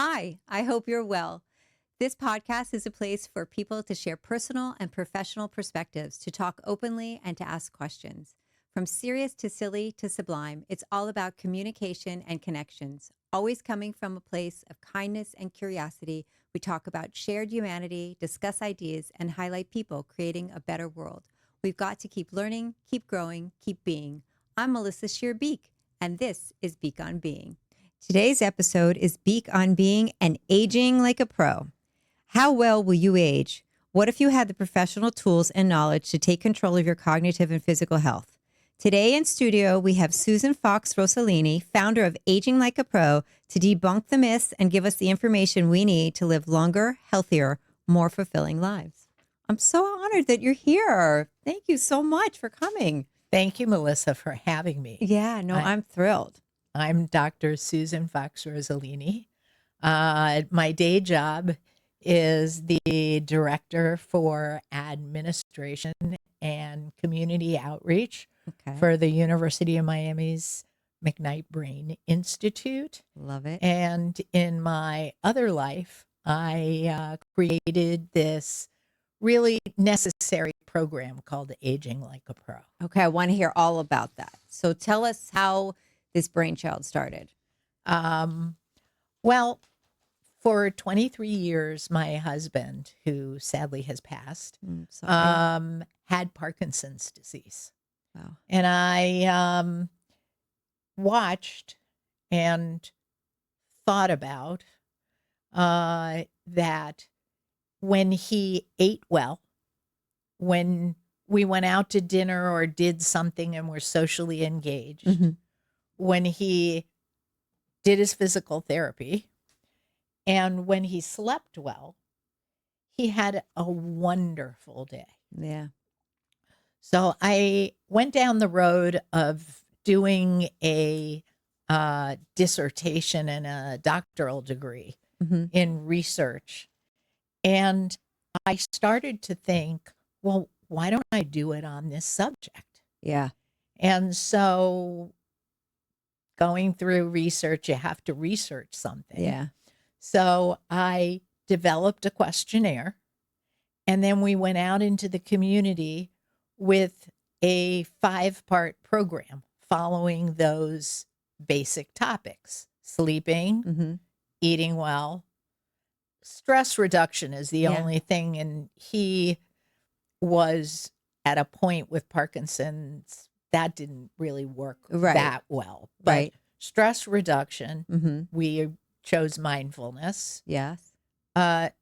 Hi, I hope you're well. This podcast is a place for people to share personal and professional perspectives, to talk openly and to ask questions. From serious to silly to sublime, it's all about communication and connections. Always coming from a place of kindness and curiosity, we talk about shared humanity, discuss ideas, and highlight people creating a better world. We've got to keep learning, keep growing, keep being. I'm Melissa Beek, and this is Beek on Being. Today's episode is Beek on Being and Aging Like a Pro. How well will you age? What if you had the professional tools and knowledge to take control of your cognitive and physical health? Today in studio, we have Susan Fox Rosellini, founder of Aging Like a Pro, to debunk the myths and give us the information we need to live longer, healthier, more fulfilling lives. I'm so honored that you're here. Thank you so much for coming. Thank you, Melissa, for having me. Yeah, no, I'm thrilled. I'm Dr. Susan Fox Rosellini. My day job is the Director for Administration and Community Outreach for the University of Miami's McKnight Brain Institute. Love it. And in my other life, I created this really necessary program called Aging Like a Pro. Okay, I want to hear all about that. So tell us how this brainchild started. Well, for 23 years, my husband, who sadly has passed, had Parkinson's disease. Wow. And I watched and thought about that when he ate well, when we went out to dinner or did something and were socially engaged, when he did his physical therapy, and when he slept well, he had a wonderful day. Yeah. So I went down the road of doing a dissertation and a doctoral degree in research. And I started to think, well, why don't I do it on this subject? Yeah. And so going through research, you have to research something. Yeah. So I developed a questionnaire, and then we went out into the community with a 5-part program following those basic topics: sleeping, eating well, stress reduction is the only thing. And he was at a point with Parkinson's that didn't really work that well. But stress reduction, we chose mindfulness. Yes.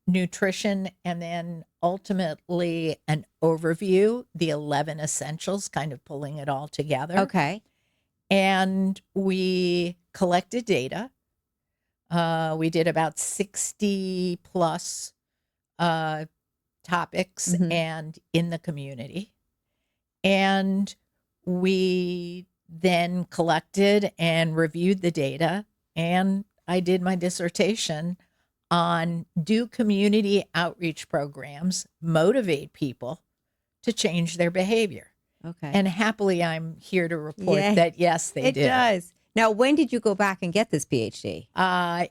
Nutrition, and then ultimately an overview, the 11 essentials, kind of pulling it all together. Okay. And we collected data. We did about 60 plus topics and in the community. And we then collected and reviewed the data, and I did my dissertation on, do community outreach programs motivate people to change their behavior? Okay. And happily, I'm here to report that yes, they did. It does. Now, when did you go back and get this PhD?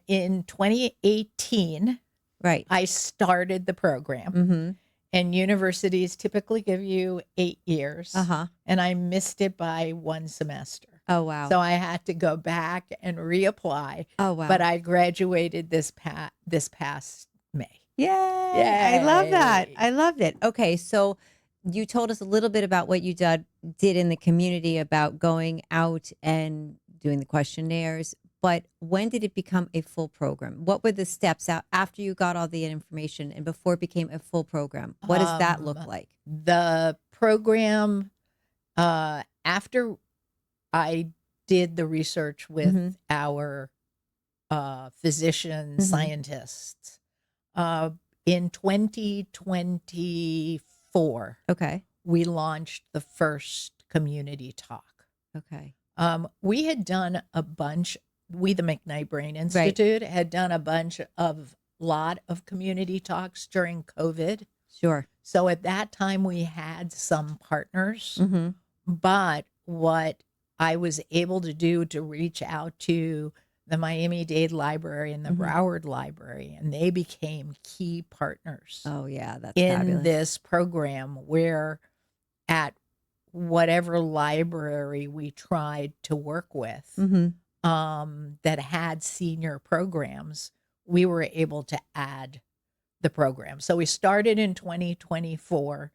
In 2018, I started the program. And universities typically give you 8 years. And I missed it by 1 semester. Oh, wow. So I had to go back and reapply. Oh, wow. But I graduated this past May. Yay. I love that. I loved it. Okay, so you told us a little bit about what you did in the community about going out and doing the questionnaires. But when did it become a full program? What were the steps out after you got all the information and before it became a full program? What does that look like? The program, after I did the research with our physician scientists, in 2024, we launched the first community talk. We had done a bunch. We, the McKnight Brain Institute, had done a lot of community talks during COVID. Sure. So at that time we had some partners, but what I was able to do to reach out to the Miami-Dade Library and the Mhm. Broward Library, and they became key partners Oh, yeah, that's in fabulous. this program, where at whatever library we tried to work with Mhm. that had senior programs, we were able to add the program. So we started in 2024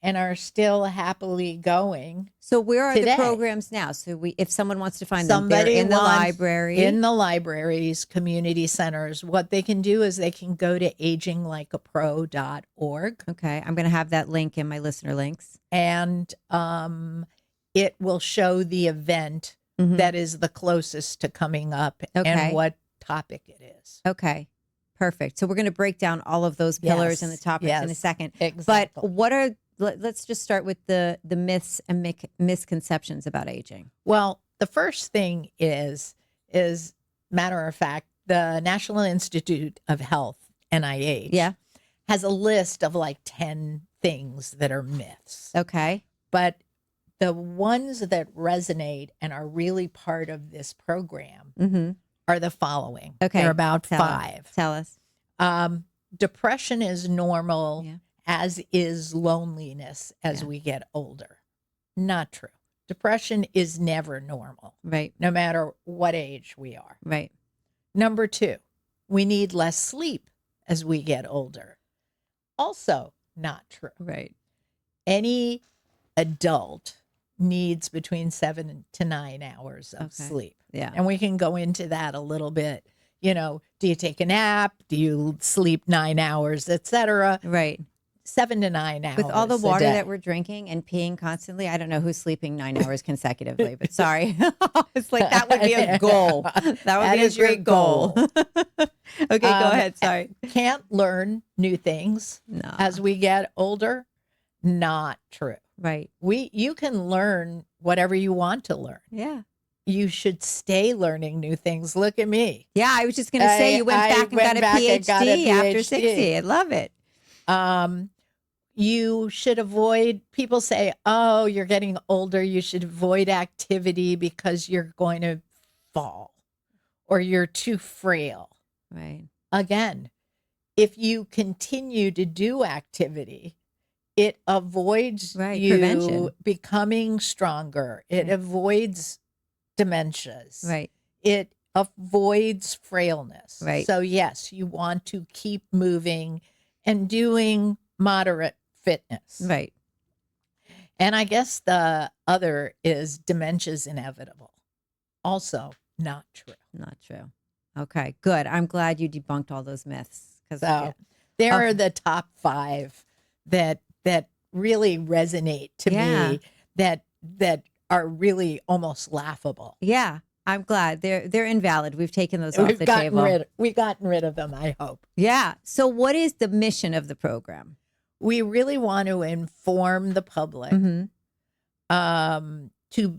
and are still happily going. So where are the Today. programs now? So if someone wants to find them, they're Somebody in the wants library. in the libraries, community centers. What they can do is they can go to aginglikeapro.org, Okay, I'm going to have that link in my listener links. and it will show the event Mhm. that is the closest to coming up Okay. and what topic it is. Okay, perfect. So we're going to break down all of those pillars and the topics in a yes, second. Exactly. But what are let's just start with the myths and misconceptions about aging. Well, the first thing is matter of fact, the National Institute of Health, NIH, Yeah. has a list of like 10 things that are myths. Okay. But the ones that resonate and are really part of this program Mhm. are the following. Okay. They're about Tell us. 5. Tell us. Depression is normal, Yeah. as is loneliness as Yeah. we get older. Not true. Depression is never normal, Right. no matter what age we are. Right. Number 2, we need less sleep as we get older. Also not true. Right. Any adult needs between 7 to 9 hours of Okay. sleep. Yeah. And we can go into that a little bit. You know, do you take a nap? Do you sleep 9 hours, etc.? Right. 7 to 9 hours. With all the a water day. that we're drinking and peeing constantly, I don't know who's sleeping 9 hours consecutively, but sorry. It's like that would be a goal. That would That be a is your great goal. Okay, go ahead. Sorry. Can't learn new things No. as we get older. Not true. Right. You can learn whatever you want to learn. Yeah. You should stay learning new things. Look at me. Yeah, I was just going to say you went I back and went got a back and got a PhD after PhD. 60. I love it. You should avoid, people say, oh, you're getting older. You should avoid activity because you're going to fall or you're too frail. Right. Again, if you continue to do activity, it avoids you Prevention. becoming stronger. It Right. avoids dementias. Right. It avoids frailness. Right. So yes, you want to keep moving and doing moderate fitness. Right. And I guess the other is dementia's inevitable. Also not true. Not true. Okay, good. I'm glad you debunked all those myths. So there are the top 5 that really resonate to me, that are really almost laughable. Yeah, I'm glad they're invalid. We've taken those off the table. We've gotten rid of them, I hope. Yeah. So what is the mission of the program? We really want to inform the public to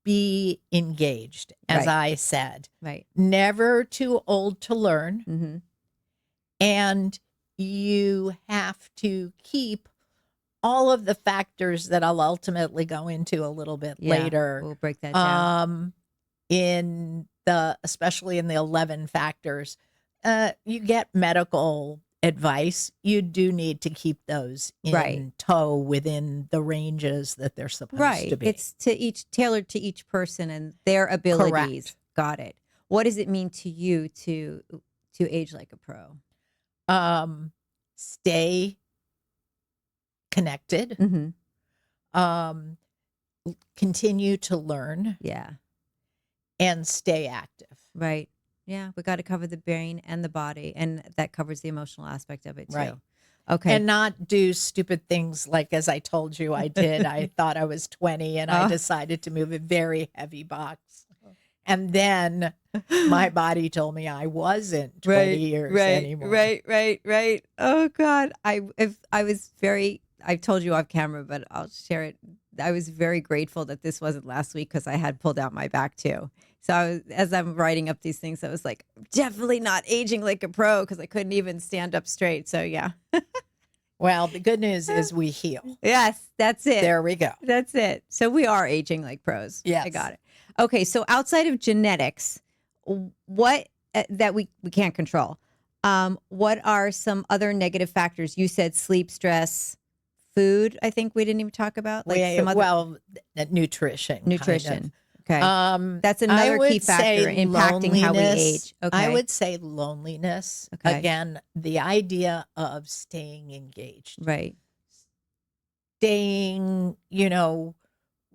be engaged, as Right. I said. Right. Never too old to learn. Mm-hmm. And you have to keep all of the factors that I'll ultimately go into a little bit later. We'll break that down. Especially in the 11 factors, you get medical advice. You do need to keep those in tow within the ranges that they're supposed to be. It's tailored to each person and their abilities. Correct. Got it. What does it mean to you to age like a pro? Stay connected. Mm-hmm. Continue to learn. Yeah. And stay active. Right. Yeah. We got to cover the brain and the body, and that covers the emotional aspect of it too. Right. Okay. And not do stupid things like, as I told you, I did. I thought I was 20 and I decided to move a very heavy box. And then my body told me I wasn't 20 years anymore. Right. Oh God. I told you off camera, but I'll share it. I was very grateful that this wasn't last week because I had pulled out my back too. So as I'm writing up these things, I was like, definitely not aging like a pro because I couldn't even stand up straight. So yeah. Well, the good news is we heal. Yes, that's it. There we go. That's it. So we are aging like pros. Yes. I got it. Okay. So outside of genetics, what that we can't control. What are some other negative factors? You said sleep, stress, food. I think we didn't even talk about some other nutrition. nutrition. Kind of. Okay, that's another key factor impacting how we age. Okay, I would say loneliness. Okay. Again, the idea of staying engaged, right. staying,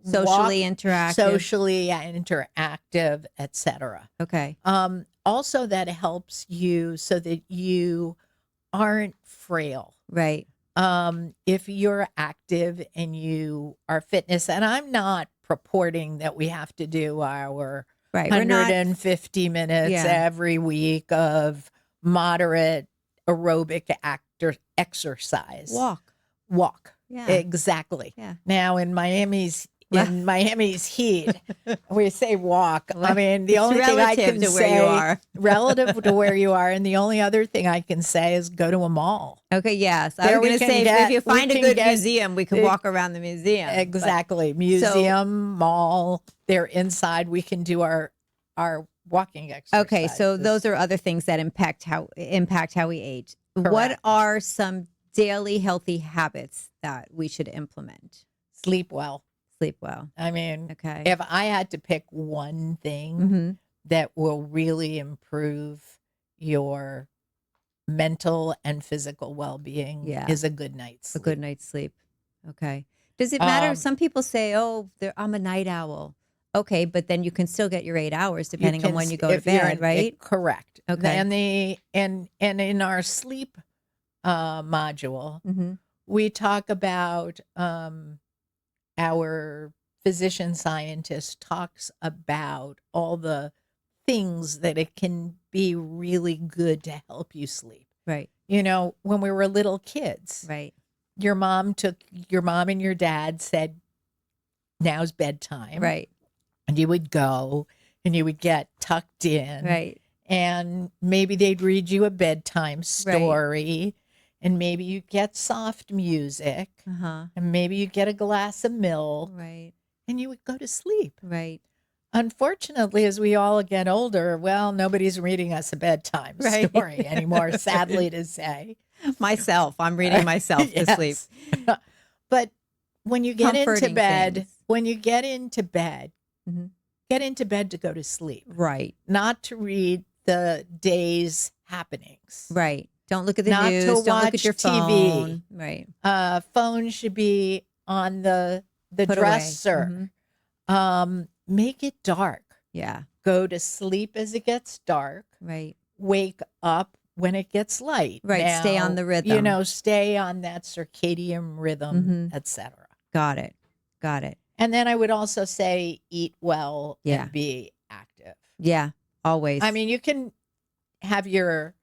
Socially interactive, etc. Okay. Also, that helps you so that you aren't frail. Right. If you're active and you are fitness, and I'm not purporting that we have to do our 150 minutes every week of moderate aerobic exercise. Walk. Yeah. Exactly. Yeah. Now in Miami's heat, we say walk. I mean, the only thing I can say relative to where you are, and the only other thing I can say is go to a mall. Okay, yes. I was going to say, if you find a good museum, we can walk around the museum. Exactly. Museum, mall, they're inside. We can do our walking exercises. Okay, so those are other things that impact how we age. Correct. What are some daily healthy habits that we should implement? Sleep well. I mean, if I had to pick one thing that will really improve your mental and physical well-being is a good night's sleep. A good night's sleep. Okay. Does it matter? Some people say, I'm a night owl. Okay, but then you can still get your 8 hours depending on when you go to bed, right? Correct. Okay. And in our sleep module, we talk about our physician scientist talks about all the things that it can be really good to help you sleep. Right. When we were little kids, right. Your mom and your dad said, now's bedtime. Right. And you would go and you would get tucked in. Right. And maybe they'd read you a bedtime story. Right. And maybe you get soft music, and maybe you get a glass of milk, right? And you would go to sleep, right? Unfortunately, as we all get older, nobody's reading us a bedtime story anymore. Sadly to say, I'm reading myself to sleep. But when you get into bed, mm-hmm. get into bed to go to sleep, right? Not to read the day's happenings, right? Don't look at the news. Don't look at your TV. Phone. Right. Phone should be on the dresser. Make it dark. Yeah. Go to sleep as it gets dark. Right. Wake up when it gets light. Right. Now, stay on the rhythm. Stay on that circadian rhythm, etc. Got it. And then I would also say eat well and be active. Yeah. Always. I mean, you can have your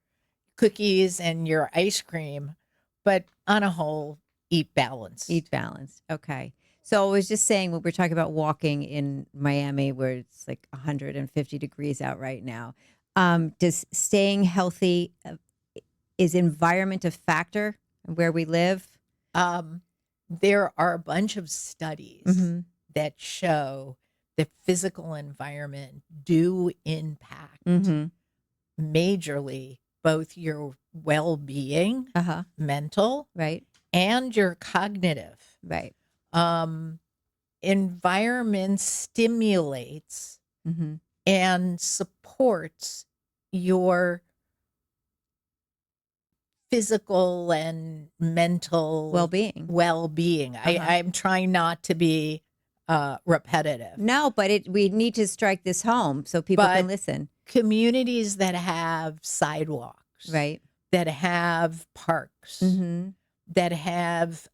cookies and your ice cream, but on a whole, eat balanced. Okay. So I was just saying, when we're talking about walking in Miami, where it's like 150 degrees out right now, does staying healthy, is environment a factor where we live? There are a bunch of studies that show the physical environment do impact majorly both your well-being, mental, right, and your cognitive. Right. Environment stimulates and supports your physical and mental well-being. I'm trying not to be repetitive. No, but we need to strike this home so people can listen. Communities that have sidewalks, right, that have parks, that have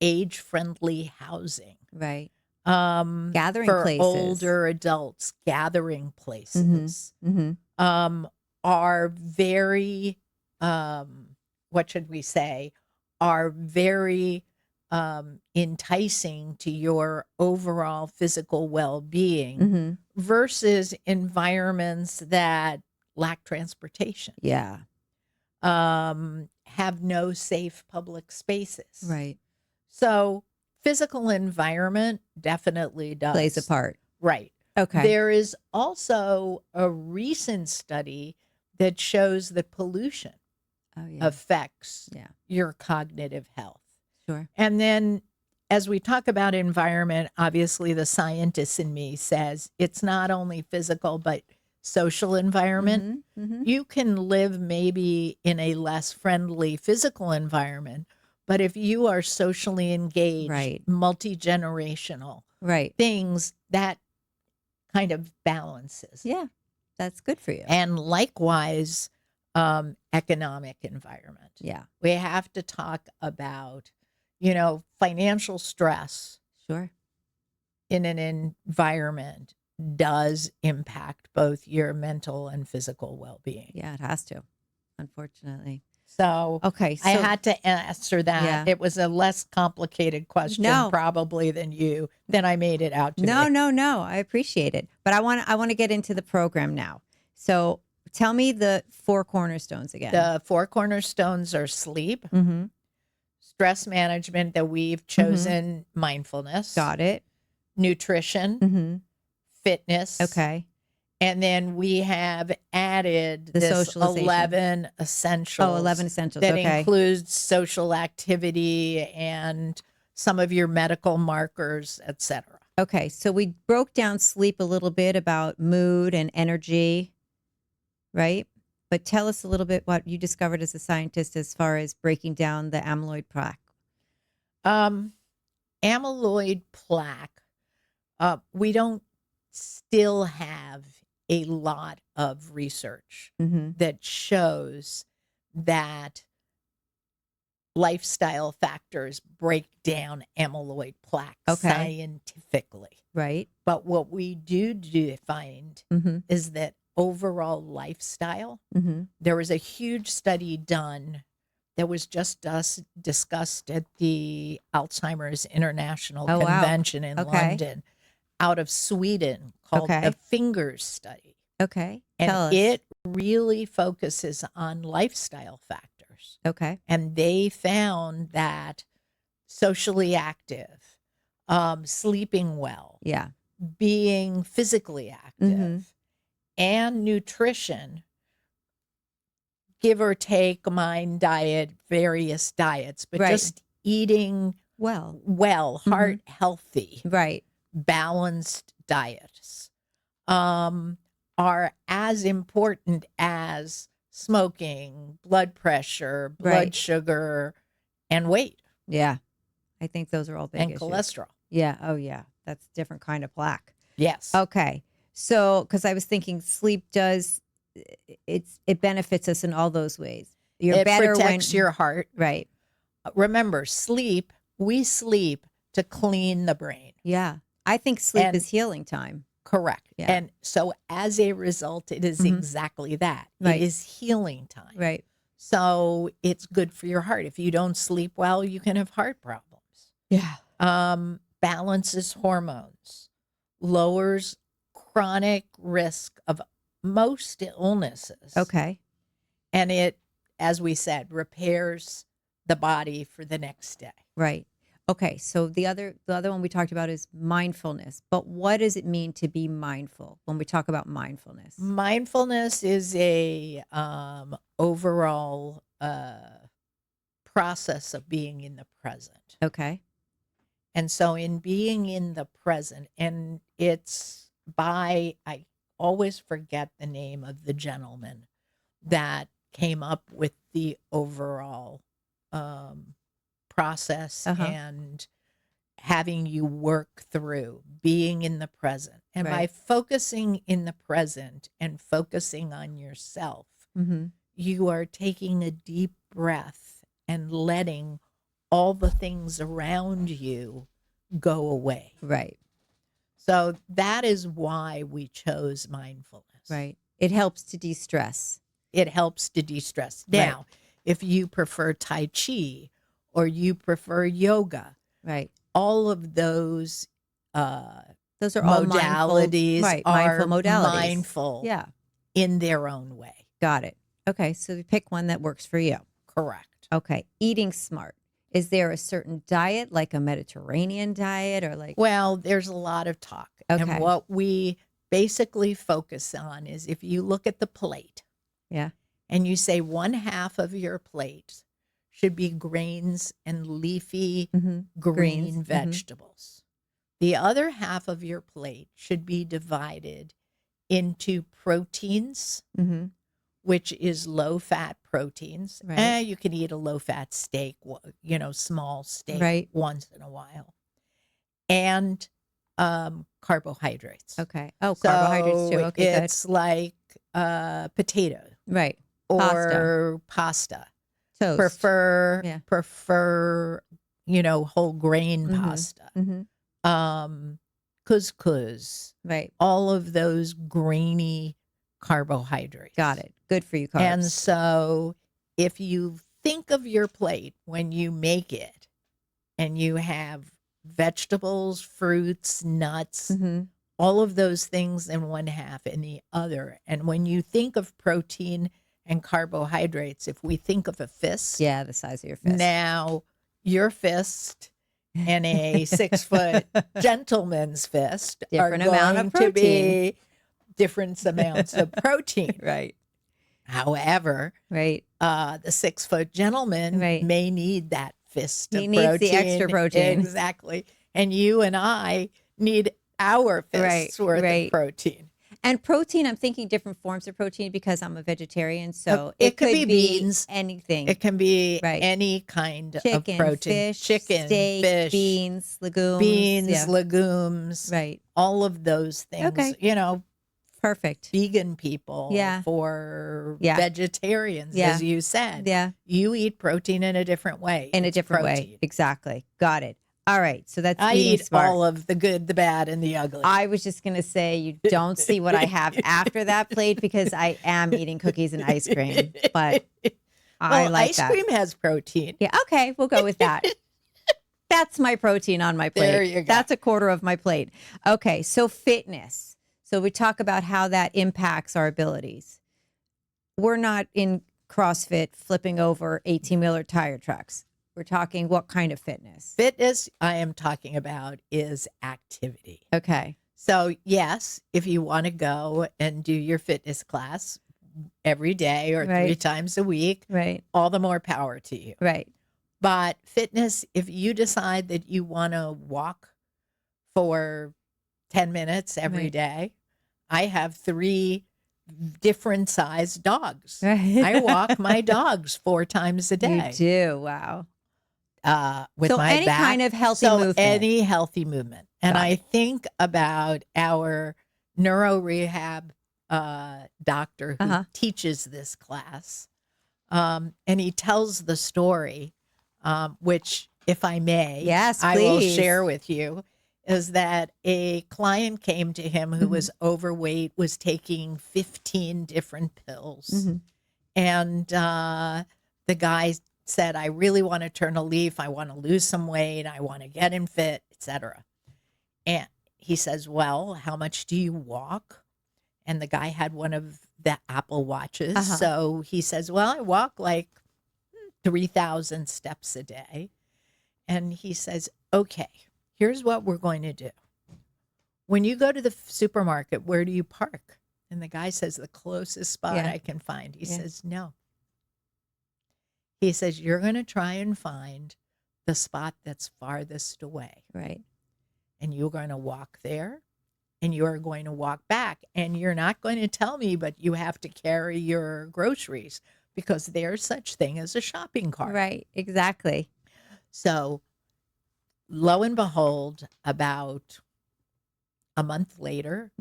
age-friendly housing, right, gathering places for older adults, gathering places, are very, what should we say, are very enticing to your overall physical well-being versus environments that lack transportation. Yeah. Have no safe public spaces. Right. So physical environment definitely does. Plays a part. Right. Okay. There is also a recent study that shows that pollution Oh, yeah. affects Yeah. your cognitive health. Sure. And then as we talk about environment, obviously the scientist in me says it's not only physical, but social environment. You can live maybe in a less friendly physical environment, but if you are socially engaged, Right. multi-generational Right. things, that kind of balances. Yeah. That's good for you. And likewise, economic environment. Yeah. We have to talk about, financial stress Sure. in an environment does impact both your mental and physical well-being. Yeah, it has to, unfortunately. So Okay. I had to answer that. Yeah. It was a less complicated question No. probably than I made it out to be. No. I appreciate it. But I want to get into the program now. So tell me the 4 cornerstones again. The 4 cornerstones are sleep, Mm-hmm. stress management that we've chosen, mindfulness, Got it. nutrition, Mm-hmm. fitness. Okay. And then we have added The this socialization. 11 essentials. Oh, 11 essentials. That Okay. includes social activity and some of your medical markers, etc. Okay. So we broke down sleep a little bit about mood and energy, right? But tell us a little bit what you discovered as a scientist as far as breaking down the amyloid plaque. Amyloid plaque, we don't still have a lot of research Mm-hmm. that shows that lifestyle factors break down amyloid plaque scientifically. Right. But what we do find Mm-hmm. is that overall lifestyle, Mm-hmm. there was a huge study done that was just discussed at the Alzheimer's International Oh, wow. Convention in Okay. London out of Sweden called Okay. the Fingers Study. Okay. And Tell us. it really focuses on lifestyle factors. Okay. And they found that socially active, sleeping well, Yeah. being physically active, Mm-hmm. and nutrition, give or take mind diet, various diets, but Right. just eating Well. heart healthy, Right. balanced diets are as important as smoking, blood pressure, blood Right. sugar, and weight Yeah. I think those are all big and issues. cholesterol. Yeah. Oh, yeah. That's a different kind of plaque. Yes. Okay. So, because I was thinking sleep it benefits us in all those ways. You're It better protects your heart. Right. Remember, we sleep to clean the brain. Yeah. I think sleep And- is healing time. Correct. Yeah. And so as a result, it is Mhm. exactly that. Right. It is healing time. Right. So it's good for your heart. If you don't sleep well, you can have heart problems. Yeah. Balances hormones, lowers chronic risk of most illnesses. Okay. And it, as we said, repairs the body for the next day. Right. Okay. So the other one we talked about is mindfulness. But what does it mean to be mindful when we talk about mindfulness? Mindfulness is a overall process of being in the present. Okay. And so in being in the present, and it's I always forget the name of the gentleman that came up with the overall process Uh-huh. and having you work through being in the present. And by Right. focusing in the present and focusing on yourself, Mm-hmm. you are taking a deep breath and letting all the things around you go away. Right. So that is why we chose mindfulness. Right. It helps to de-stress. It helps to de-stress. Right. Now, if you prefer Tai Chi or you prefer yoga, Right. all of those Those are all modalities right. are Mindful modalities. mindful Yeah. in their own way. Got it. Okay. So you pick one that works for you. Correct. Okay. Eating smart. Is there a certain diet, like a Mediterranean diet or like? Well, there's a lot of talk. Okay. And what we basically focus on is if you look at the plate Yeah. and you say one half of your plate should be grains and leafy Mm-hmm. green Greens. vegetables. The other half of your plate should be divided into proteins, Mm-hmm. which is low-fat proteins. Right. You can eat a low-fat steak, small steak Right. once in a while. And carbohydrates. Okay. Oh, carbohydrates too. So Okay, good. it's like potato Right. or pasta. Toast. Prefer, Yeah. whole grain Mm-hmm. pasta. Mm-hmm. Couscous. Right. All of those grainy carbohydrates. Got it. Good for you, carbs. And so if you think of your plate when you make it and you have vegetables, fruits, nuts, Mm-hmm. all of those things in one half and the other. And when you think of protein and carbohydrates, if we think of a fist, Yeah, the size of your fist. now your fist and a 6-foot gentleman's fist Different are amount going of to be protein. different amounts of protein. Right. However, Right. the 6-foot gentleman Right. may need that fist He of needs protein. the extra protein. Exactly. And you and I need our fists worth of protein. And protein, I'm thinking different forms of protein because I'm a vegetarian. So It could be beans. Anything. It can be Right. any kind Chicken, of protein. fish, Chicken, steak, fish, beans, legumes. Yeah. legumes. Right. All of those things. Okay. Perfect. Vegan people Yeah. for Yeah. vegetarians, Yeah. as you said. Yeah. You eat protein in a different way. In a It's different way. protein. Exactly. Got it. All right. So that's I eating eat smart. all of the good, the bad, and the ugly. I was just going to say, you don't see what I have after that plate because I am eating cookies and ice cream, but I like ice that. cream has protein. Yeah. Okay. We'll go with that. That's my protein on my plate. There you go. That's a quarter of my plate. Okay. So fitness. So we talk about how that impacts our abilities. We're not in CrossFit flipping over 18-wheeler tire trucks. We're talking what kind of fitness? Fitness I am talking about is activity. Okay. So, yes, if you want to go and do your fitness class every day or 3 times a week, Right. all the more power to you. Right. But fitness, if you decide that you want to walk for 10 minutes every day, I have 3 different sized dogs. Right. I walk my dogs 4 times a day. You do. Wow. With So my any back. kind of healthy movement. Any healthy movement. And Got I it. think about our neuro rehab doctor who teaches this class. And he tells the story, which, if I may, Yes, I will please. share with you, is that a client came to him who was overweight, was taking 15 different pills. And the guy said, I really want to turn a leaf. I want to lose some weight. I want to get in fit, etc. And he says, well, how much do you walk? And the guy had one of the Apple Watches. So he says, well, I walk like 3,000 steps a day. And he says, okay, here's what we're going to do. When you go to the supermarket, where do you park? And the guy says, the closest spot I can find. He says, no. He says, you're going to try and find the spot that's farthest away. Right. And you're going to walk there and you're going to walk back. And you're not going to tell me, but you have to carry your groceries because there's such thing as a shopping cart. Right. Exactly. So lo and behold, about a month later,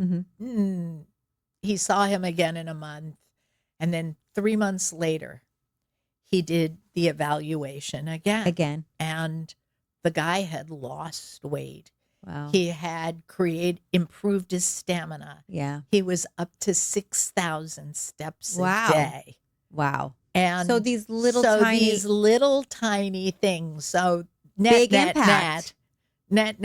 he saw him again in a month. And then 3 months later, he did the evaluation again. And the guy had lost weight. Wow. He had improved his stamina. Yeah. He was up to 6,000 steps a day. Wow. And so these little tiny things. So big impact. Net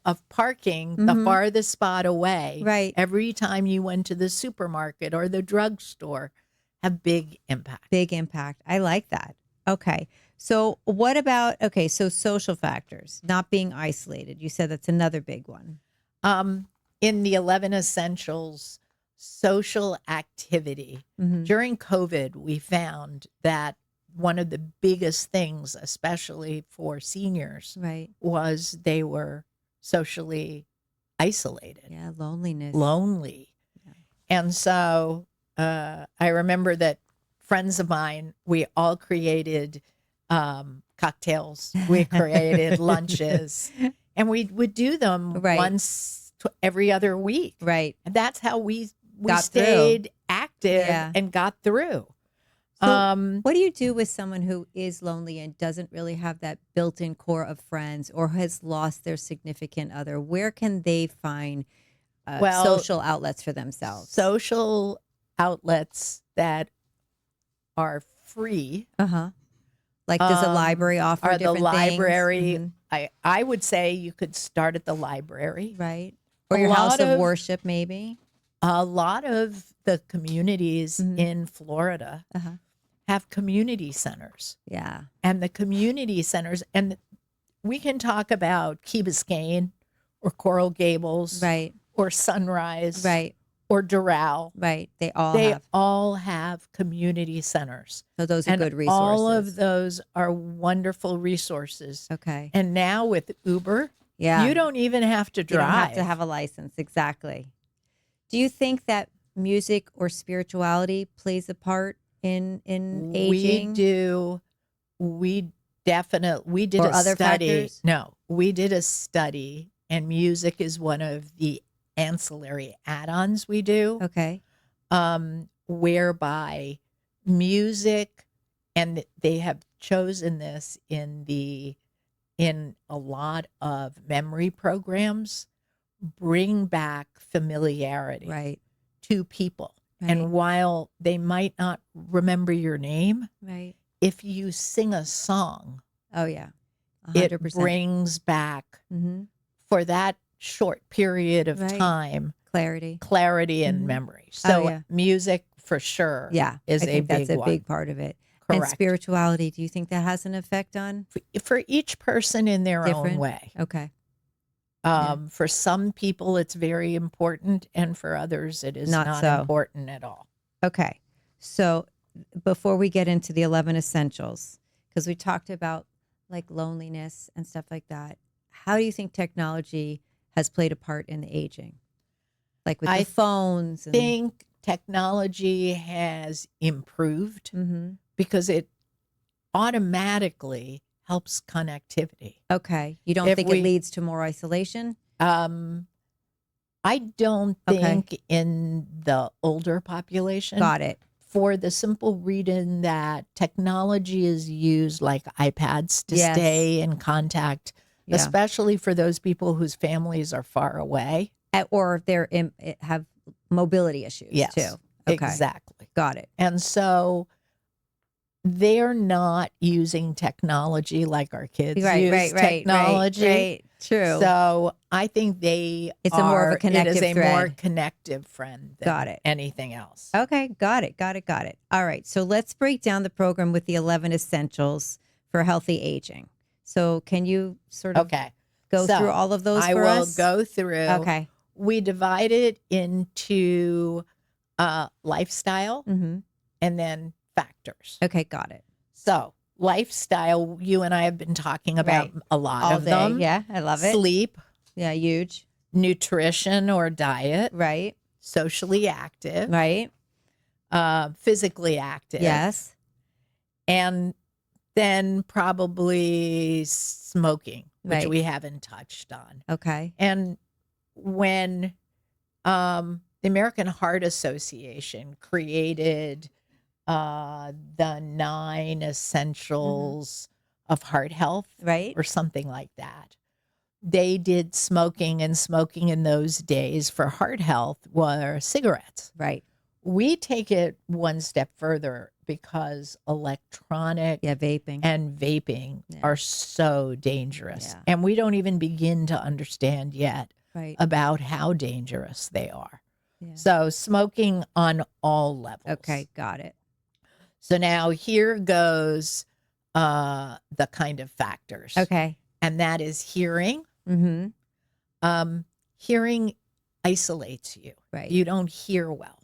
of parking the farthest spot away. Right. Every time you went to the supermarket or the drugstore, have big impact. Big impact. I like that. Okay. So what about, so social factors, not being isolated. You said that's another big one. in the 11 essentials, social activity. Mhm. During COVID, we found that one of the biggest things, especially for seniors, Right. was they were socially isolated, Yeah. Loneliness. lonely. Yeah. And so I remember that friends of mine, we all created cocktails, we created lunches, and we would do them Right. once every other week. Right. And that's how we Got through. stayed active Yeah. and got through. So what do you do with someone who is lonely and doesn't really have that built-in core of friends or has lost their significant other? Where can they find Well, social outlets for themselves? social outlets that are free Uh-huh. Like, does a library offer are the different library. things? I would say you could start at the library. Right. Or A your house lot of of- worship, maybe? A lot of the communities in Florida Uh-huh. have community centers. Yeah. And the community centers, and we can talk about Key Biscayne or Coral Gables Right. or Sunrise Right. or Doral. Right. They all have community centers. So those are And good resources. all of those are wonderful resources. Okay. And now with Uber, Yeah. you don't even have to You drive. don't have to have a license. Exactly. Do you think that music or spirituality plays a part in aging? We do. We did Or a other study. factors? No, we did a study, and music is one of the ancillary add-ons we do, Okay. whereby music, and they have chosen this in a lot of memory programs, bring back familiarity Right. to people. Right. And while they might not remember your name, Right. if you sing a song, Oh yeah. it 100%. brings back Mm-hmm. for that short period of Right. time Clarity. and Mhm. memory. Oh, So yeah. music for sure Yeah. is I a think big that's a one. big part of it. And Correct. spirituality, do you think that has an effect on? For each person in their own Different? way. Okay. Yeah. For some people, it's very important, and for others, it is Not not so. important at all. Okay. So before we get into the 11 essentials, because we talked about like loneliness and stuff like that, how do you think technology has played a part in the aging? Like with I the phones I and think technology has improved Mhm. because it automatically helps connectivity. Okay. You don't If think we- it leads to more isolation? I don't Okay. think in the older population, Got it. for the simple reason that technology is used like iPads to Yes. stay in contact, Yeah. especially for those people whose families are far away. Or have mobility issues Yes, too. Okay. exactly. Got it. And so they're not using technology like our kids use technology. Right. True. So I think It's a more of a it is connective a more thread. connective friend than Got it. anything else. Okay, got it. All right, so let's break down the program with the 11 essentials for healthy aging. So can you sort of Okay. go So, through all of those I for will us? go through. Okay. We divide it into lifestyle Mm-hmm. and then factors. Okay, got it. So lifestyle, you and I have been talking about Right. a lot All of day. them. Yeah, I love it. Sleep, Yeah, huge. nutrition or diet, Right. socially active, Right. physically active. Yes. And then probably smoking, which Right. we haven't touched on. Okay. And when the American Heart Association created the 9 essentials of heart health Right. or something like that, they did smoking, and smoking in those days for heart health were cigarettes. Right. We take it one step further because electronic Yeah, vaping. and vaping Yeah. are so dangerous. Yeah. And we don't even begin to understand yet Right. about how dangerous they are. Yeah. So smoking on all levels. Okay, got it. So now here goes the kind of factors. Okay. And that is hearing. Mm-hmm. Hearing isolates you. Right. You don't hear well.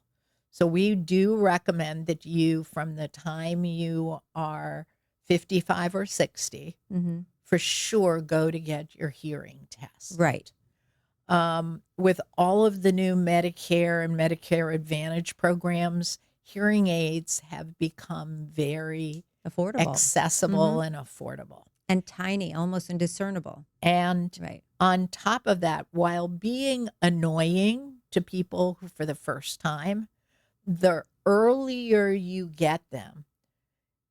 So we do recommend that you, from the time you are 55 or 60, Mm-hmm. for sure go to get your hearing test. Right. With all of the new Medicare and Medicare Advantage programs, hearing aids have become very Affordable. accessible Mm-hmm. and affordable. And tiny, almost indiscernible. And Right. on top of that, while being annoying to people who, for the first time, the earlier you get them,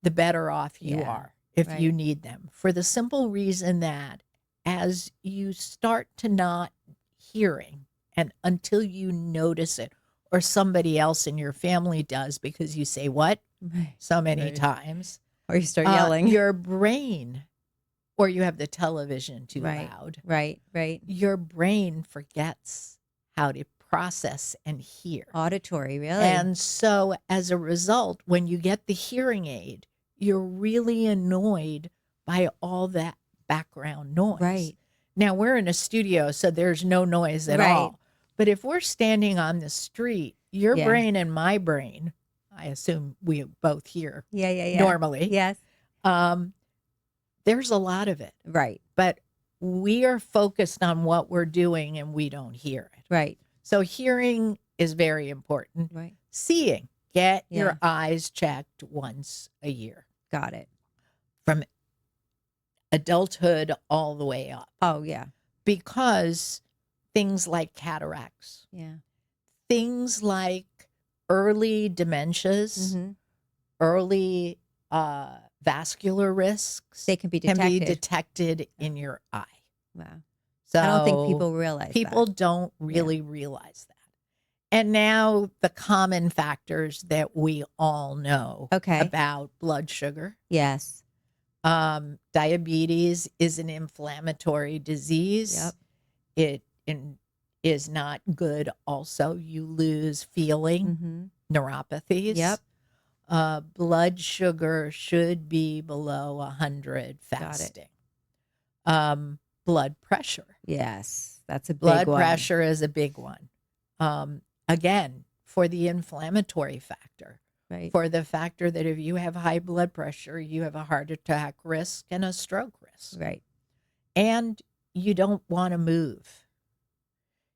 the better off you Yeah, are if right. you need them. For the simple reason that as you start to not hearing, and until you notice it, or somebody else in your family does because you say what Right. so many Right. times, Or you start yelling. your brain, or you have the television too Right. loud, Right. Right. your brain forgets how to process and hear. Auditory, really. And so as a result, when you get the hearing aid, you're really annoyed by all that background noise. Right. Now we're in a studio, so there's no noise at Right. all. But if we're standing on the street, your Yeah. brain and my brain, I assume we both hear Yeah. normally, Yes. there's a lot of it. Right. But we are focused on what we're doing and we don't hear it. Right. So hearing is very important. Right. Seeing, get Yeah. your eyes checked once a year Got it. from adulthood all the way up, Oh, yeah. because things like cataracts, Yeah. things like early dementias, Mm-hmm. early vascular risks They can be detected. detected in your eye. Wow. So I don't think people realize people that. don't really realize that. And now the common factors that we all know Okay. about blood sugar. Yes. Diabetes is an inflammatory disease. Yep. It is not good. Also, you lose feeling, Mm-hmm. neuropathies. Yep. Blood sugar should be below 100 fasting. Blood pressure. Yes. That's a big Blood one. pressure is a big one. Again, for the inflammatory factor, Right. for the factor that if you have high blood pressure, you have a heart attack risk and a stroke risk. Right. And you don't want to move.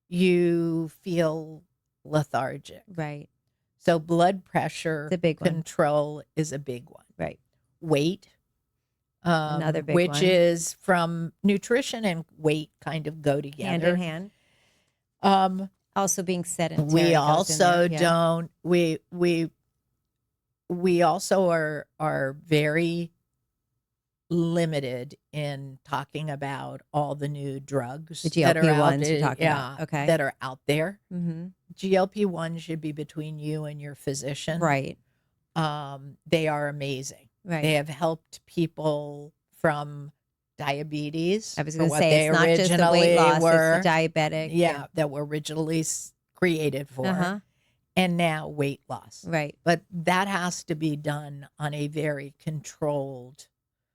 You feel lethargic. Right. So blood pressure It's a big one. control is a big one. Right. Weight, Another big which one. is from nutrition and weight kind of go together. Hand in hand. Also being sedentary. We goes in also there. Yeah. don't. We also are very limited in talking about all the new drugs The that are GLP-1s out you're talking about. Okay. that are out there. Mm-hmm. GLP-1 should be between you and your physician. Right. They are amazing. Right. They have helped people from diabetes. I was for going to what say, they it's not just the weight originally loss, were. it's the diabetic. Yeah, that were originally created for. Uh-huh. And now weight loss. Right. But that has to be done on a very controlled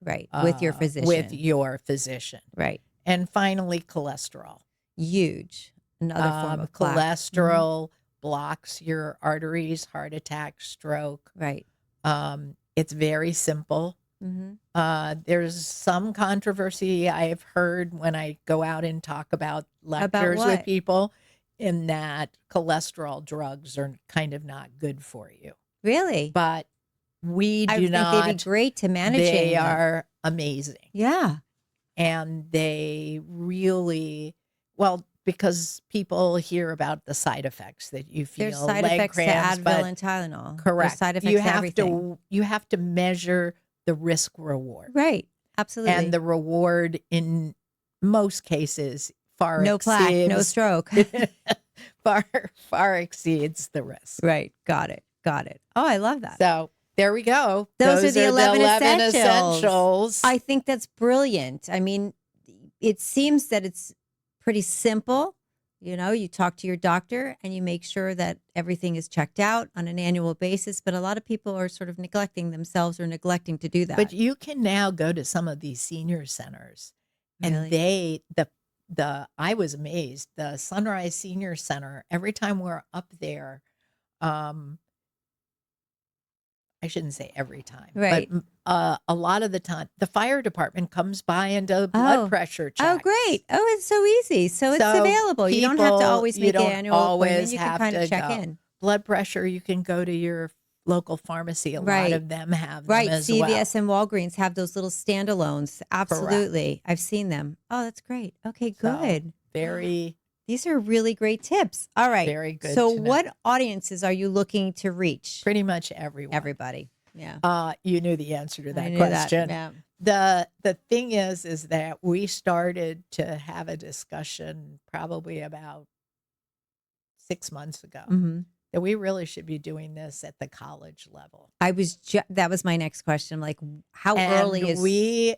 Right. With your physician. With your physician. Right. And finally, cholesterol. Huge. Another form of plaque. Cholesterol blocks your arteries, heart attack, stroke. Right. It's very simple. Mm-hmm. There's some controversy I've heard when I go out and talk about lectures what? with people, in that cholesterol drugs are kind of not good for you. Really? But we I do think not. they'd be great to manage. They are amazing. Yeah. And they really, well, because people hear about the side effects that you feel. There's side leg effects cramps, to Advil but and Tylenol. correct. There's side effects you to have everything. you have to measure the risk reward. Right. Absolutely. And the reward in most cases far no plaque, exceeds, no stroke. far exceeds the risk. Right. Got it. Oh, I love that. So there we go. Those are the 11 essentials. essentials. I think that's brilliant. I mean, it seems that it's pretty simple. You know, you talk to your doctor and you make sure that everything is checked out on an annual basis. But a lot of people are sort of neglecting themselves or neglecting to do that. But you can now go to some of these senior centers, and Really? I was amazed. The Sunrise Senior Center, every time we're up there, um, I shouldn't say every time, but Right. a lot of the time, the fire department comes by and does blood Oh. pressure Oh, checks. great. Oh, it's so easy. So it's So available. You don't have to always you make an don't annual appointment. always You can have kind of to check go. in. Blood pressure, you can go to your local pharmacy. A lot Right. of them have them Right. as CVS well. and Walgreens have those little standalones. Correct. Absolutely. I've seen them. Oh, that's great. Okay, So good. very, These are really great tips. All right. very good So to know. what audiences are you looking to reach? Pretty much everyone. Everybody. Yeah. You knew the answer to I that knew question. that. Yeah. The thing is that we started to have a discussion probably about 6 months ago Mm-hmm. that we really should be doing this at the college level. That was my next question. Like, how And early is we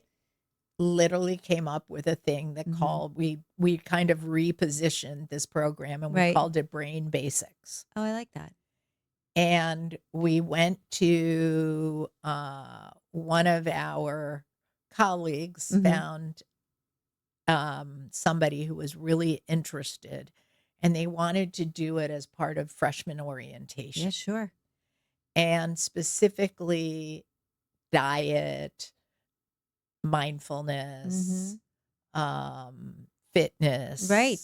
literally came up with a thing that Mhm. called we kind of repositioned this program and we Right. called it Brain Basics. Oh, I like that. And we went to one of our colleagues Mhm. found somebody who was really interested, and they wanted to do it as part of freshman orientation, Yeah, sure. and specifically diet, mindfulness, fitness, Right.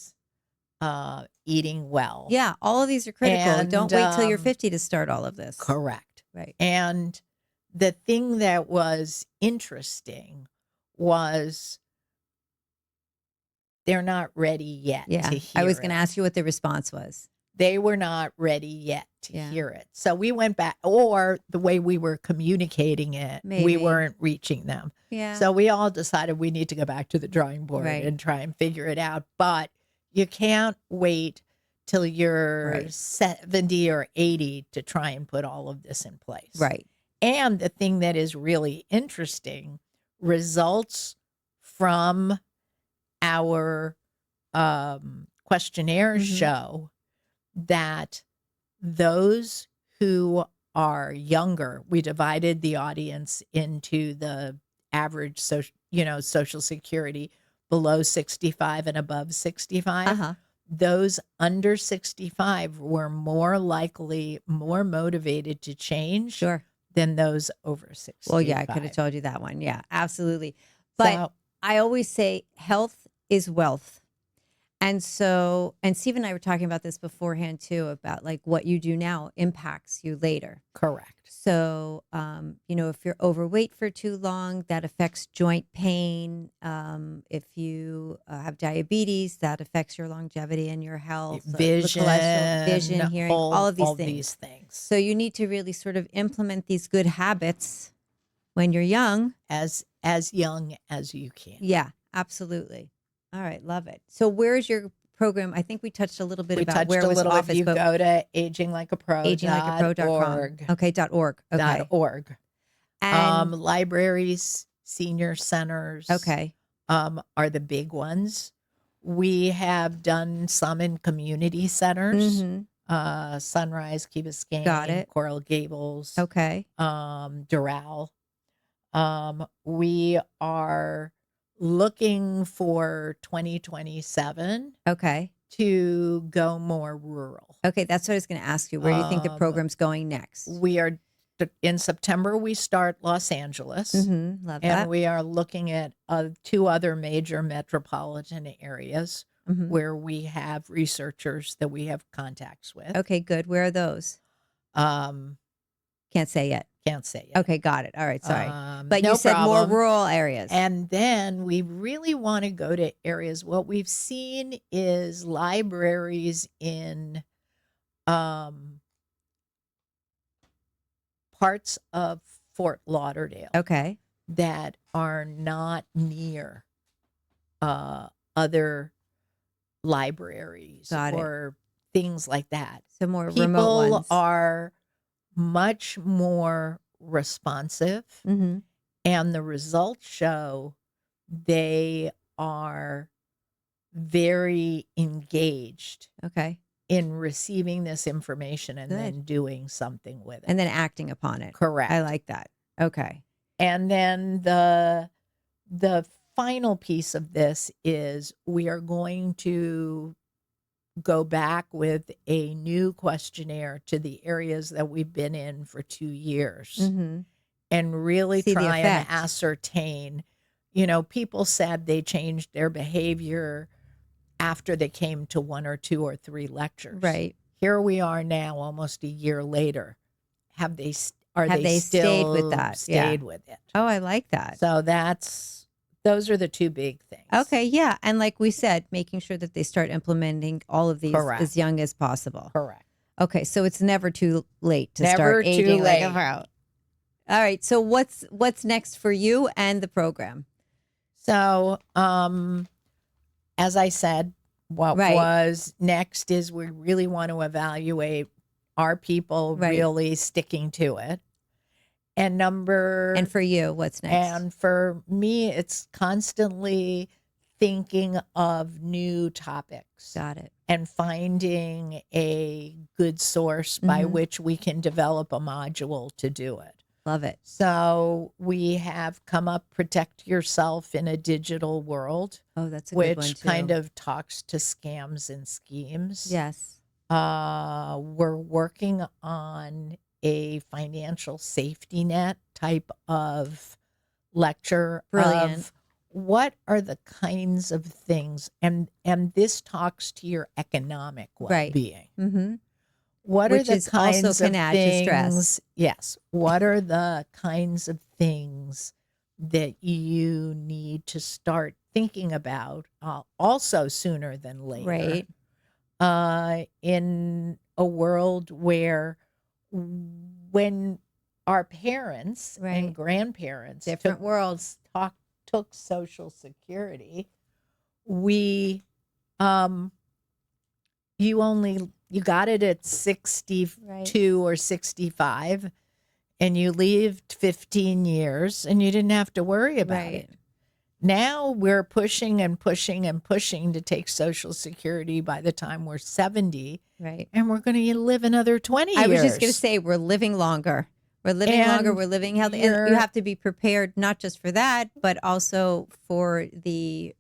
eating well. Yeah, all of these are critical. And Don't wait till you're 50 to start all of this. correct. Right. And the thing that was interesting was they're not ready yet Yeah. to hear I was going to it. ask you what the response was. They were not ready yet to Yeah. hear it. So we went back, or the way we were communicating it, we Maybe. weren't reaching them. Yeah. So we all decided we need to go back to the drawing board Right. and try and figure it out. But you can't wait till you're Right. 70 or 80 to try and put all of this in place. Right. And the thing that is really interesting, results from our questionnaire Mhm. show that those who are younger, we divided the audience into the average social security below 65 and above 65. Uh-huh. Those under 65 were more likely, more motivated to change Sure. than those over 65. Well, yeah, I could have told you that one. Yeah, absolutely. But So, I always say health is wealth. And so, and Steve and I were talking about this beforehand too, about like what you do now impacts you later. correct. So, if you're overweight for too long, that affects joint pain. If you have diabetes, that affects your longevity and your health. The cholesterol, vision, hearing, all of these things. So you need to really sort of implement these good habits when you're young. As young as you can. Yeah, absolutely. All right, love it. So where's your program? I think we touched a little bit about where it was office, You but go to aginglikeapro.org. Okay, .org. Okay. .org. And Libraries, senior centers, okay. Are the big ones. We have done some in community centers. Mhm. Sunrise, Key Biscayne, Got it. Coral Gables, Okay. Doral. We are looking for 2027 Okay. to go more rural. Okay, that's what I was going to ask you. Where do you think the program's going next? We are in September. We start Los Angeles, Love that. and we are looking at 2 other major metropolitan areas where we have researchers that we have contacts with. Okay, good. Where are those? Can't say yet. Can't say yet. Okay, got it. All right, sorry. But no you said problem. more rural areas. And then we really want to go to areas. What we've seen is libraries in parts of Fort Lauderdale Okay. that are not near other libraries Got it. or things like that. So more remote People ones. are much more responsive, Mhm. and the results show they are very engaged Okay. in receiving this information and Good. then doing something with it. And then acting upon it. Correct. I like that. Okay. And then the final piece of this is we are going to go back with a new questionnaire to the areas that we've been in for 2 years Mm-hmm. and really See the try and effect. ascertain. People said they changed their behavior after they came to 1 or 2 or 3 lectures. Right. Here we are now, almost a year later. Have they Have they still stayed with that? stayed with it? Oh, I like that. So those are the 2 big things. Okay, yeah. And like we said, making sure that they start implementing all of these Correct. as young as possible. Correct. Okay, so it's never too late to Never start too aging like a late. pro. All right, so what's next for you and the program? So, as I said, what Right. was next is we really want to evaluate are people Right. really sticking to it? And for you, what's next? And for me, it's constantly thinking of new topics Got it. and finding a good source by Mhm. which we can develop a module to do it. Love it. So we have come up Protect Yourself in a Digital World, Oh, that's a good one which too. kind of talks to scams and schemes. Yes. We're working on a financial safety net type of lecture. Brilliant. Of what are the kinds of things, and this talks to your economic Right. well-being. Mm-hmm. What Which are the is also kinds can of add to stress. things? Yes. What are the kinds of things that you need to start thinking about also sooner than later? Right. In a world where when our parents Right. and grandparents Different worlds. took Social Security, we you got it at 62 Right. or 65 and you lived 15 years and you didn't have to worry about Right. it. Now we're pushing and pushing and pushing to take Social Security by the time we're 70, Right. and we're going to live another 20 I years. was just going to say we're living longer. We're living longer. And We're living healthy. And you have to be prepared not just for that, but also for the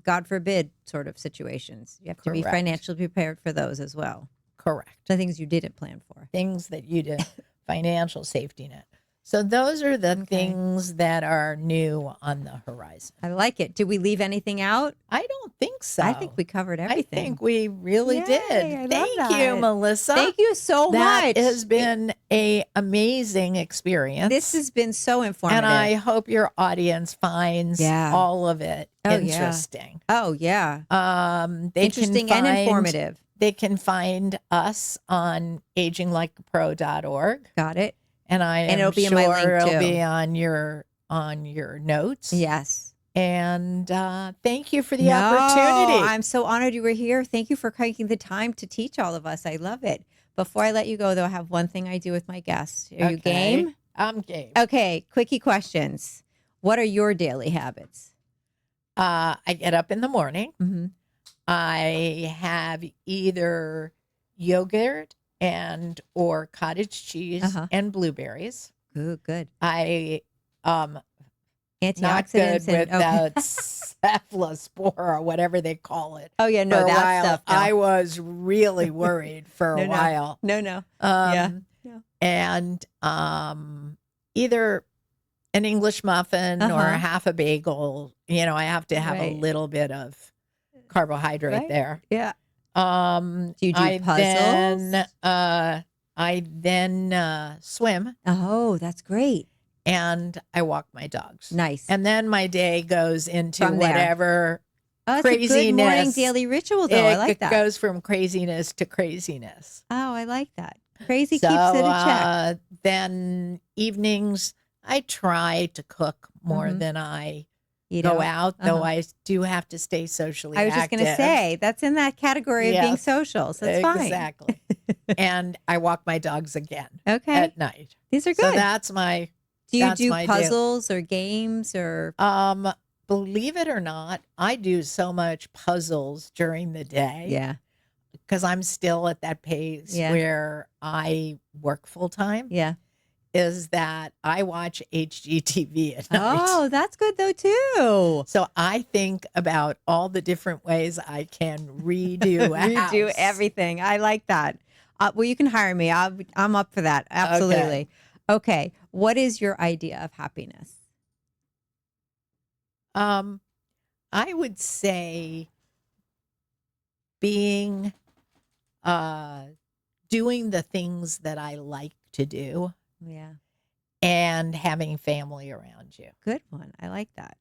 God forbid sort of situations. You have to be Correct. financially prepared for those as well. Correct. The things you didn't plan for. Things that you did, financial safety net. So those are the things that are new on the horizon. I like it. Did we leave anything out? I don't think so. I think we covered everything. I think we really Yay, did. I love Thank you, that. Melissa. Thank you so much. That has been an amazing experience. This has been so informative. And I hope your audience finds all of it interesting. Oh, yeah. They Interesting can and informative. They can find us on aginglikeapro.org. Got it. And it'll be in my link it'll too. be on your notes. Yes. And thank you for the opportunity. I'm so honored you were here. Thank you for taking the time to teach all of us. I love it. Before I let you go, though, I have one thing I do with my guests. Are you game? I'm game. Okay. Quickie questions. What are your daily habits? I get up in the morning. Mm-hmm. I have either yogurt and or cottage cheese and blueberries. Good. I Antioxidants not good with and that cephalospore or whatever they call it. Oh yeah, no, for a that while, stuff. No. I was really worried for a while. No. And either an English muffin or half a bagel. I have to have a little bit of carbohydrate there. Yeah. Do you do puzzles? I then swim. Oh, that's great. And I walk my dogs. Nice. And then my day goes into From there. Oh, that's craziness. a good morning daily ritual, though. I like that. It goes from craziness to craziness. Oh, I like that. Crazy keeps it in check. Then evenings, I try to cook more than I go out, though I do have to stay socially active. I was just going to say, that's in that category of being social, so it's fine. Exactly. And I walk my dogs again at night. These are good. So that's my Do you do puzzles or games or? Believe it or not, I do so much puzzles during the day. Yeah. Because I'm still at that pace where I work full time. Yeah. is that I watch HGTV at night. Oh, that's good though too. So I think about all the different ways I can redo a Redo house. everything. I like that. Well, you can hire me. I'm up for that. Absolutely. Okay. What is your idea of happiness? I would say being, doing the things that I like to do Yeah. and having family around you. Good one. I like that.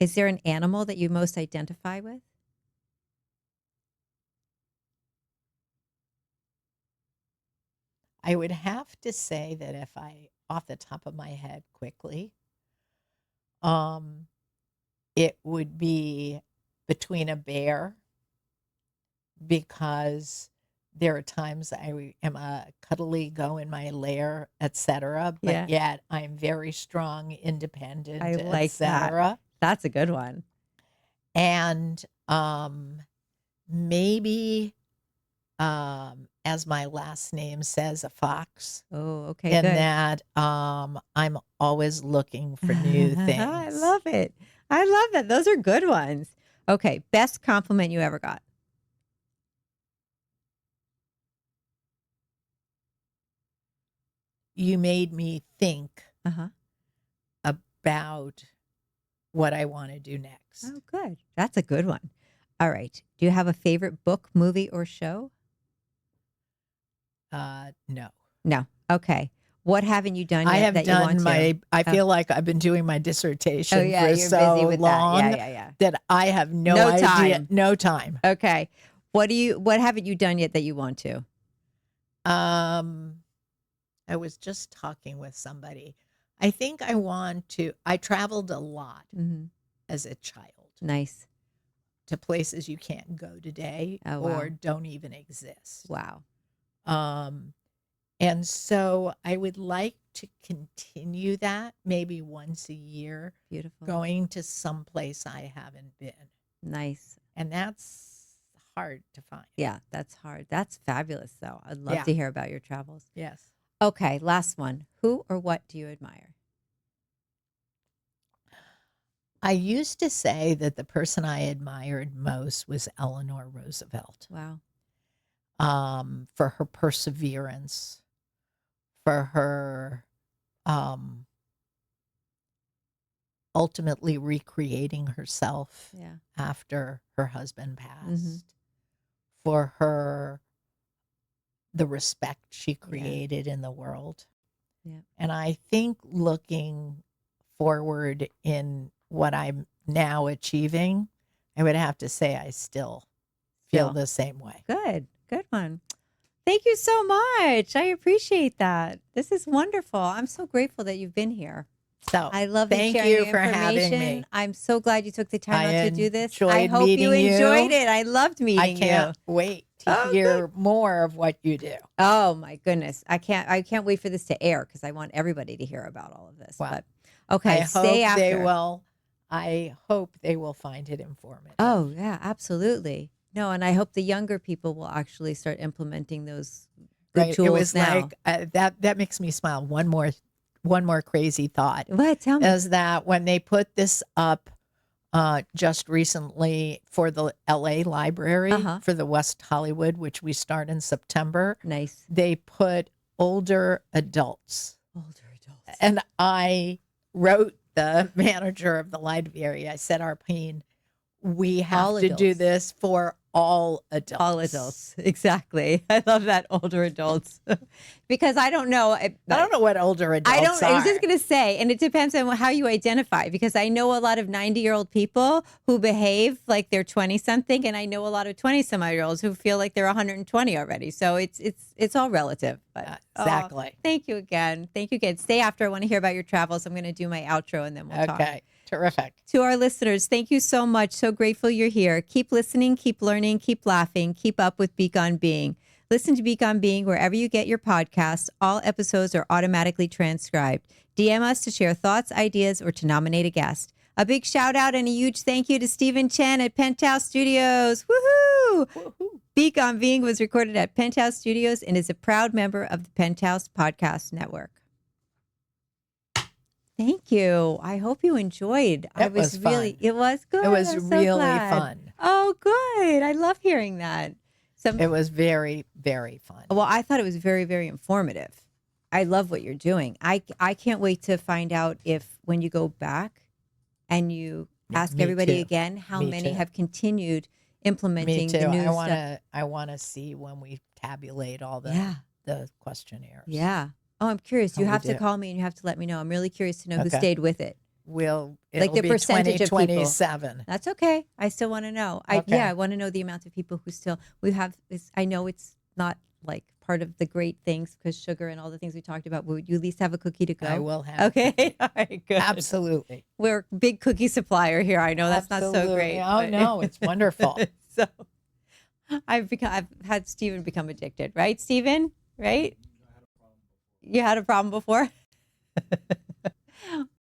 Is there an animal that you most identify with? I would have to say that if I, off the top of my head quickly, it would be between a bear, because there are times I am a cuddly, go in my lair, etc. But Yeah. yet I'm very strong, independent, I like that. etc. That's a good one. And maybe as my last name says, a fox. Oh, okay, In good. that I'm always looking for new things. I love it. I love that. Those are good ones. Okay, best compliment you ever got? You made me think Uh-huh. about what I want to do next. Oh, good. That's a good one. All right. Do you have a favorite book, movie, or show? No. No. Okay. What haven't you done yet I have that you want done to? my, I Oh. feel like I've been doing my dissertation Oh, yeah, for you're so busy with long that. Yeah. that I have no No idea. time. No time. Okay. What haven't you done yet that you want to? I was just talking with somebody. I think I traveled a lot Mm-hmm. as a child Nice. to places you can't go today Oh, wow. or don't even exist. Wow. And so I would like to continue that maybe once a year, Beautiful. going to some place I haven't been. Nice. And that's hard to find. Yeah, that's hard. That's fabulous, though. I'd love Yeah. to hear about your travels. Yes. Okay, last one. Who or what do you admire? I used to say that the person I admired most was Eleanor Roosevelt, Wow. for her perseverance, for her ultimately recreating herself Yeah. after her husband passed, Mhm. for the respect she created in the world. Yeah. And I think looking forward in what I'm now achieving, I would have to say I still feel the same way. Good. Good one. Thank you so much. I appreciate that. This is wonderful. I'm so grateful that you've been here. So I love thank sharing you your for having information. me. I'm so glad you took the time I out to do this. enjoyed I hope you meeting you. enjoyed it. I loved meeting I can't wait to Oh, hear more of what you do. Oh my goodness. I can't wait for this to air because I want everybody to hear about all of this. Well, But okay, stay after. I hope they will find it informative. Oh, yeah, absolutely. No, and I hope the younger people will actually start implementing those good Right. tools It was now. like that makes me smile. One more crazy thought What? Tell me. is that when they put this up just recently for the LA library for the West Hollywood, which we start in September, Nice. they put older adults. Older adults. And I wrote the manager of the library. I said, Arpine, we have All to do adults. this for all adults. All adults. Exactly. I love that, older adults. Because I don't know. I don't know what older adults are. I was just going to say, and it depends on how you identify, because I know a lot of 90-year-old people who behave like they're 20-something, and I know a lot of 20-some-year-olds who feel like they're 120 already. So it's all relative. But Exactly. Thank you again. Thank you again. Stay after. I want to hear about your travels. I'm going to do my outro, and then we'll talk. Okay. Terrific. To our listeners, thank you so much. So grateful you're here. Keep listening, keep learning, keep laughing, keep up with Beek on Being. Listen to Beek on Being wherever you get your podcasts. All episodes are automatically transcribed. DM us to share thoughts, ideas, or to nominate a guest. A big shout out and a huge thank you to Stephen Chen at Penthouse Studios. Woohoo! Woohoo. Beek on Being was recorded at Penthouse Studios and is a proud member of the Penthouse Podcast Network. Thank you. I hope you enjoyed. It was fun. It was good. It was I'm so really glad. fun. Oh, good. I love hearing that. It was very, very fun. Well, I thought it was very, very informative. I love what you're doing. I can't wait to find out if when you go back and you ask Me everybody too. again, how Me many too. have continued Me implementing too. the new stuff. I wanna see when we tabulate all Yeah. the questionnaires. Yeah. Oh, I'm curious. How You we have to do. call me and you have to let me know. I'm really curious to know who Okay. stayed with it. It'll the be percentage of people. 2027. That's okay. I still want to know. Okay. I want to know the amount of people who still we have this. I know it's not like part of the great things because sugar and all the things we talked about. Would you at least have a cookie to go? I will have. Okay. All right, good. Absolutely. We're a big cookie supplier here. I know that's not so Absolutely. great. Oh, but- no, it's wonderful. So I've had Stephen become addicted, right? Stephen, right? You had a problem before?